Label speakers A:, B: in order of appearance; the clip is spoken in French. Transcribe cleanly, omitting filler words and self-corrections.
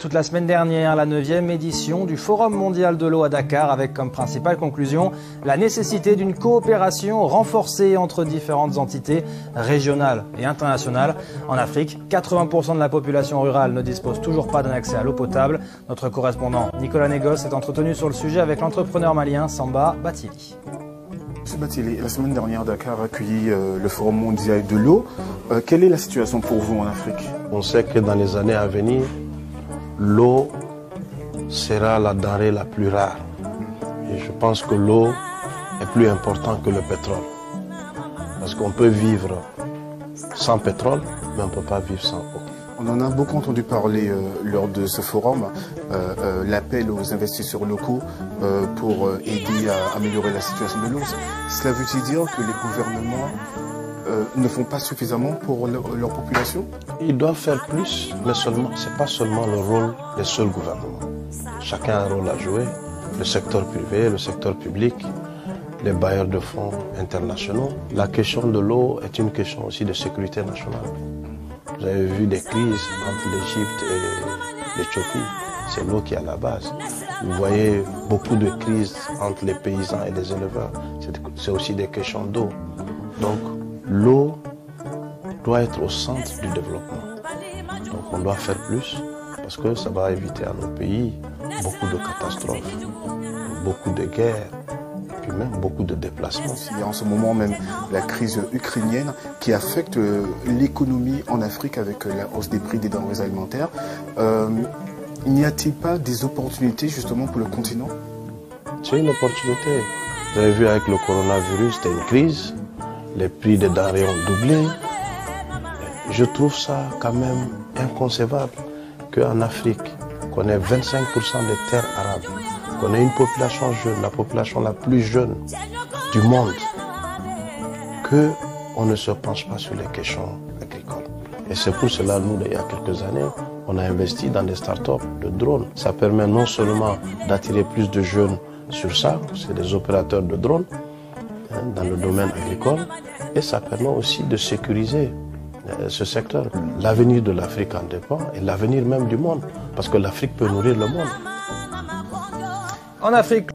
A: toute la semaine dernière la 9e édition du Forum mondial de l'eau à Dakar avec comme principale conclusion la nécessité d'une coopération renforcée entre différentes entités régionales et internationales. En Afrique, 80% de la population rurale ne dispose toujours pas d'un accès à l'eau potable. Notre correspondant Nicolas Négos s'est entretenu sur le sujet avec l'entrepreneur malien Samba Bathily.
B: Monsieur Bathily, la semaine dernière, Dakar a accueilli le Forum mondial de l'eau. Quelle est la situation pour vous en Afrique?
C: On sait que dans les années à venir, l'eau sera la denrée la plus rare. Et je pense que l'eau est plus importante que le pétrole. Parce qu'on peut vivre sans pétrole, mais on ne peut pas vivre sans eau.
B: On en a beaucoup entendu parler lors de ce forum, l'appel aux investisseurs locaux pour aider à améliorer la situation de l'eau. Cela veut-il dire que les gouvernements ne font pas suffisamment pour leur population?
C: Ils doivent faire plus, mais ce n'est pas seulement le rôle des seuls gouvernements. Chacun a un rôle à jouer, le secteur privé, le secteur public, les bailleurs de fonds internationaux. La question de l'eau est une question aussi de sécurité nationale. Vous avez vu des crises entre l'Égypte et l'Éthiopie. C'est l'eau qui est à la base. Vous voyez beaucoup de crises entre les paysans et les éleveurs. C'est aussi des questions d'eau. Donc l'eau doit être au centre du développement. Donc on doit faire plus parce que ça va éviter à nos pays beaucoup de catastrophes, beaucoup de guerres. Et puis même beaucoup de déplacements.
B: Il y a en ce moment même la crise ukrainienne qui affecte l'économie en Afrique avec la hausse des prix des denrées alimentaires. N'y a-t-il pas des opportunités justement pour le continent?
C: C'est une opportunité. Vous avez vu avec le coronavirus, c'était une crise. Les prix des denrées ont doublé. Je trouve ça quand même inconcevable qu'en Afrique, qu'on ait 25% des terres arables, qu'on ait une population jeune, la population la plus jeune du monde, qu'on ne se penche pas sur les questions agricoles. Et c'est pour cela, nous, il y a quelques années, on a investi dans des startups de drones. Ça permet non seulement d'attirer plus de jeunes sur ça, c'est des opérateurs de drones dans le domaine agricole, et ça permet aussi de sécuriser ce secteur. L'avenir de l'Afrique en dépend, et l'avenir même du monde, parce que l'Afrique peut nourrir le monde.
A: En Afrique,